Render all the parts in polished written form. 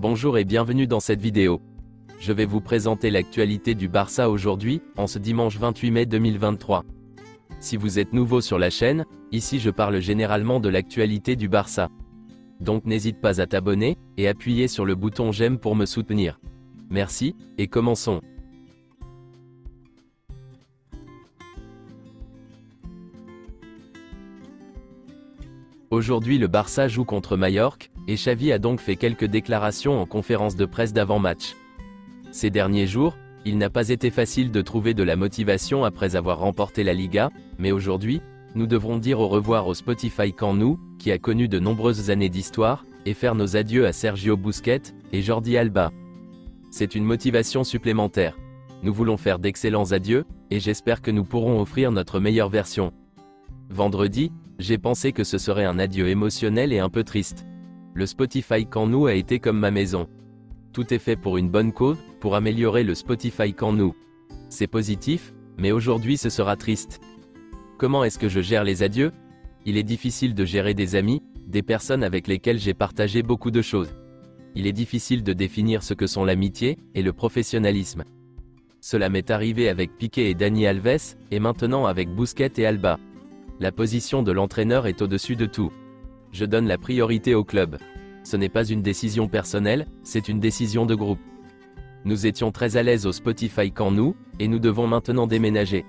Bonjour et bienvenue dans cette vidéo. Je vais vous présenter l'actualité du Barça aujourd'hui, en ce dimanche 28 mai 2023. Si vous êtes nouveau sur la chaîne, ici je parle généralement de l'actualité du Barça. Donc n'hésite pas à t'abonner, et appuyer sur le bouton j'aime pour me soutenir. Merci, et commençons. Aujourd'hui le Barça joue contre Majorque, et Xavi a donc fait quelques déclarations en conférence de presse d'avant-match. Ces derniers jours, il n'a pas été facile de trouver de la motivation après avoir remporté la Liga, mais aujourd'hui, nous devrons dire au revoir au Spotify Camp Nou, qui a connu de nombreuses années d'histoire, et faire nos adieux à Sergio Busquets et Jordi Alba. C'est une motivation supplémentaire. Nous voulons faire d'excellents adieux, et j'espère que nous pourrons offrir notre meilleure version. Vendredi, j'ai pensé que ce serait un adieu émotionnel et un peu triste. Le Spotify Camp Nou a été comme ma maison. Tout est fait pour une bonne cause, pour améliorer le Spotify Camp Nou. C'est positif, mais aujourd'hui ce sera triste. Comment est-ce que je gère les adieux? Il est difficile de gérer des amis, des personnes avec lesquelles j'ai partagé beaucoup de choses. Il est difficile de définir ce que sont l'amitié et le professionnalisme. Cela m'est arrivé avec Piqué et Dani Alves, et maintenant avec Busquets et Alba. La position de l'entraîneur est au-dessus de tout. Je donne la priorité au club. Ce n'est pas une décision personnelle, c'est une décision de groupe. Nous étions très à l'aise au Spotify Camp Nou, et nous devons maintenant déménager.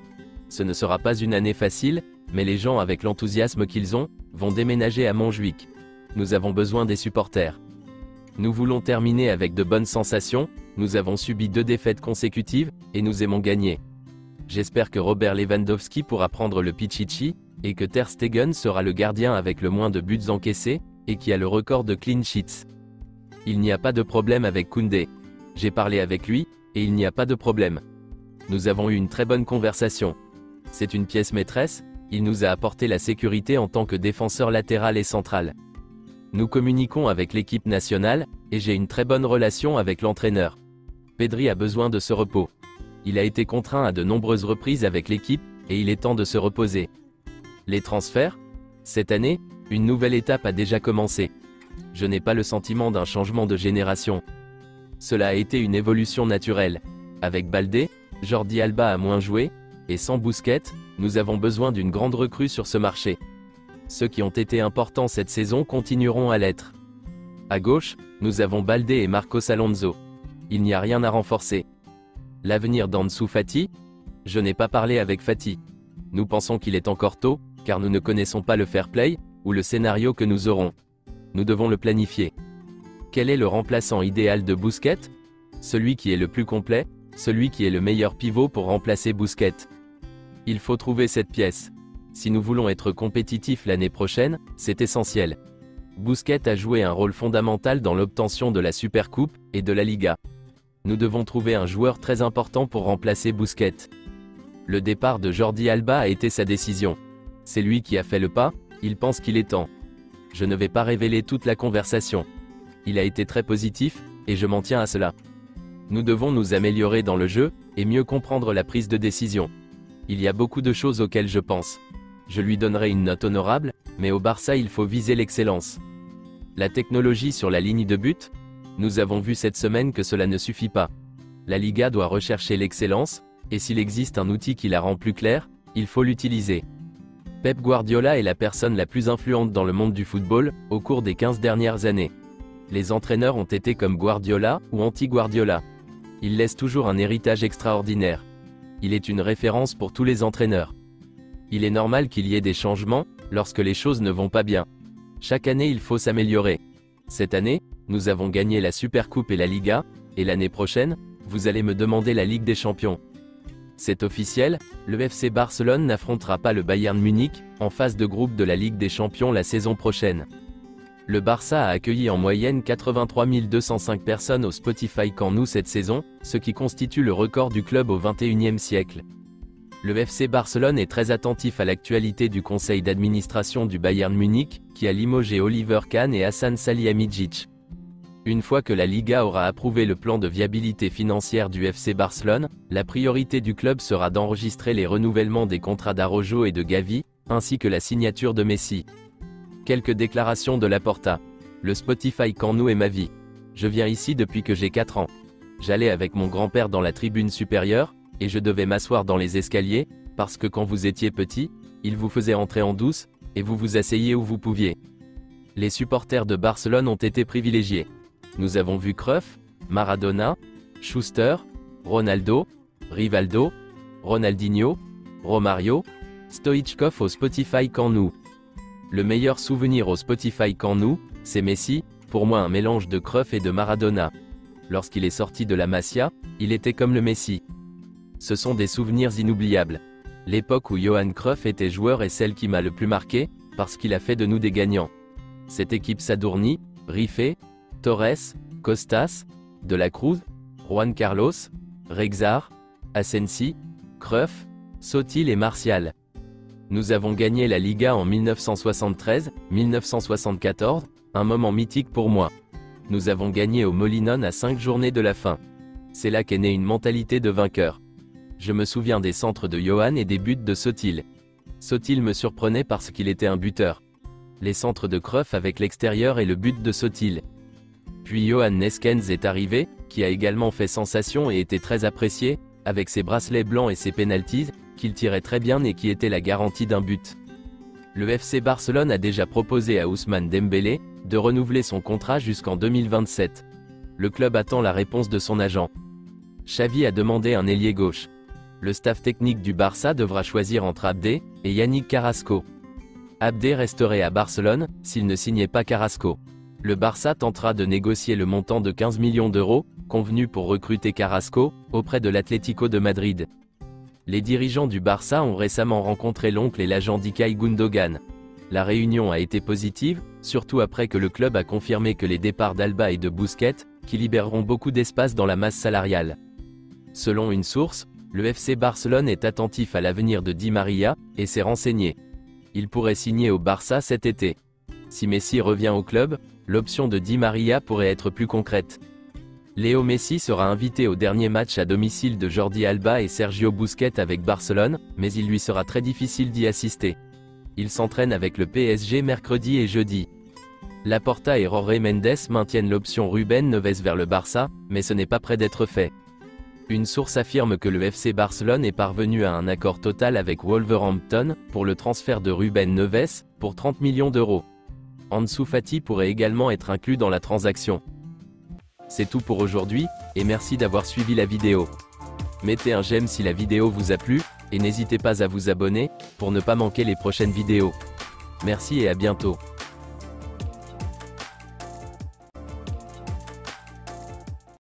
Ce ne sera pas une année facile, mais les gens avec l'enthousiasme qu'ils ont, vont déménager à Montjuïc. Nous avons besoin des supporters. Nous voulons terminer avec de bonnes sensations, nous avons subi 2 défaites consécutives, et nous aimons gagner. J'espère que Robert Lewandowski pourra prendre le Pichichi, et que Ter Stegen sera le gardien avec le moins de buts encaissés, et qui a le record de clean sheets. Il n'y a pas de problème avec Koundé. J'ai parlé avec lui, et il n'y a pas de problème. Nous avons eu une très bonne conversation. C'est une pièce maîtresse, il nous a apporté la sécurité en tant que défenseur latéral et central. Nous communiquons avec l'équipe nationale, et j'ai une très bonne relation avec l'entraîneur. Pedri a besoin de ce repos. Il a été contraint à de nombreuses reprises avec l'équipe, et il est temps de se reposer. Les transferts? Cette année, une nouvelle étape a déjà commencé. Je n'ai pas le sentiment d'un changement de génération. Cela a été une évolution naturelle. Avec Baldé, Jordi Alba a moins joué, et sans Busquets, nous avons besoin d'une grande recrue sur ce marché. Ceux qui ont été importants cette saison continueront à l'être. À gauche, nous avons Baldé et Marcos Alonso. Il n'y a rien à renforcer. L'avenir d'Ansu Fati? Je n'ai pas parlé avec Fati. Nous pensons qu'il est encore tôt, car nous ne connaissons pas le fair play, ou le scénario que nous aurons. Nous devons le planifier. Quel est le remplaçant idéal de Busquets? Celui qui est le plus complet, celui qui est le meilleur pivot pour remplacer Busquets. Il faut trouver cette pièce. Si nous voulons être compétitifs l'année prochaine, c'est essentiel. Busquets a joué un rôle fondamental dans l'obtention de la Supercoupe et de la Liga. Nous devons trouver un joueur très important pour remplacer Busquets. Le départ de Jordi Alba a été sa décision. C'est lui qui a fait le pas, il pense qu'il est temps. Je ne vais pas révéler toute la conversation. Il a été très positif, et je m'en tiens à cela. Nous devons nous améliorer dans le jeu, et mieux comprendre la prise de décision. Il y a beaucoup de choses auxquelles je pense. Je lui donnerai une note honorable, mais au Barça il faut viser l'excellence. La technologie sur la ligne de but? Nous avons vu cette semaine que cela ne suffit pas. La Liga doit rechercher l'excellence, et s'il existe un outil qui la rend plus claire, il faut l'utiliser. Pep Guardiola est la personne la plus influente dans le monde du football, au cours des 15 dernières années. Les entraîneurs ont été comme Guardiola ou anti-Guardiola. Il laisse toujours un héritage extraordinaire. Il est une référence pour tous les entraîneurs. Il est normal qu'il y ait des changements, lorsque les choses ne vont pas bien. Chaque année il faut s'améliorer. Cette année, nous avons gagné la Supercoupe et la Liga, et l'année prochaine, vous allez me demander la Ligue des Champions. C'est officiel, le FC Barcelone n'affrontera pas le Bayern Munich, en phase de groupe de la Ligue des Champions la saison prochaine. Le Barça a accueilli en moyenne 83 205 personnes au Spotify Camp Nou cette saison, ce qui constitue le record du club au XXIe siècle. Le FC Barcelone est très attentif à l'actualité du conseil d'administration du Bayern Munich, qui a limogé Oliver Kahn et Hassan Salihamidzic. Une fois que la Liga aura approuvé le plan de viabilité financière du FC Barcelone, la priorité du club sera d'enregistrer les renouvellements des contrats d'Araujo et de Gavi, ainsi que la signature de Messi. Quelques déclarations de Laporta. Le Spotify Camp Nou est ma vie. Je viens ici depuis que j'ai 4 ans. J'allais avec mon grand-père dans la tribune supérieure, et je devais m'asseoir dans les escaliers, parce que quand vous étiez petit, il vous faisait entrer en douce, et vous vous asseyez où vous pouviez. Les supporters de Barcelone ont été privilégiés. Nous avons vu Cruyff, Maradona, Schuster, Ronaldo, Rivaldo, Ronaldinho, Romario, Stoichkov au Spotify Camp Nou. Le meilleur souvenir au Spotify Camp Nou, c'est Messi, pour moi un mélange de Cruyff et de Maradona. Lorsqu'il est sorti de la Masia, il était comme le Messi. Ce sont des souvenirs inoubliables. L'époque où Johan Cruyff était joueur est celle qui m'a le plus marqué, parce qu'il a fait de nous des gagnants. Cette équipe s'adournit, Rifé, Torres, Costas, De la Cruz, Juan Carlos, Rexar, Asensi, Cruyff, Sotil et Martial. Nous avons gagné la Liga en 1973, 1974, un moment mythique pour moi. Nous avons gagné au Molinón à 5 journées de la fin. C'est là qu'est née une mentalité de vainqueur. Je me souviens des centres de Johan et des buts de Sotil. Sotil me surprenait parce qu'il était un buteur. Les centres de Cruyff avec l'extérieur et le but de Sotil. Puis Johan Neskens est arrivé, qui a également fait sensation et était très apprécié, avec ses bracelets blancs et ses pénaltys, qu'il tirait très bien et qui étaient la garantie d'un but. Le FC Barcelone a déjà proposé à Ousmane Dembélé de renouveler son contrat jusqu'en 2027. Le club attend la réponse de son agent. Xavi a demandé un ailier gauche. Le staff technique du Barça devra choisir entre Abdé et Yannick Carrasco. Abdé resterait à Barcelone s'il ne signait pas Carrasco. Le Barça tentera de négocier le montant de 15 millions d'euros, convenu pour recruter Carrasco, auprès de l'Atlético de Madrid. Les dirigeants du Barça ont récemment rencontré l'oncle et l'agent d'Ilkay Gundogan. La réunion a été positive, surtout après que le club a confirmé que les départs d'Alba et de Busquets, qui libéreront beaucoup d'espace dans la masse salariale. Selon une source, le FC Barcelone est attentif à l'avenir de Di Maria, et s'est renseigné. Il pourrait signer au Barça cet été. Si Messi revient au club, l'option de Di Maria pourrait être plus concrète. Léo Messi sera invité au dernier match à domicile de Jordi Alba et Sergio Busquets avec Barcelone, mais il lui sera très difficile d'y assister. Il s'entraîne avec le PSG mercredi et jeudi. Laporta et Jorge Mendes maintiennent l'option Ruben Neves vers le Barça, mais ce n'est pas près d'être fait. Une source affirme que le FC Barcelone est parvenu à un accord total avec Wolverhampton pour le transfert de Ruben Neves pour 30 millions d'euros. Ansu Fati pourrait également être inclus dans la transaction. C'est tout pour aujourd'hui, et merci d'avoir suivi la vidéo. Mettez un j'aime si la vidéo vous a plu, et n'hésitez pas à vous abonner, pour ne pas manquer les prochaines vidéos. Merci et à bientôt.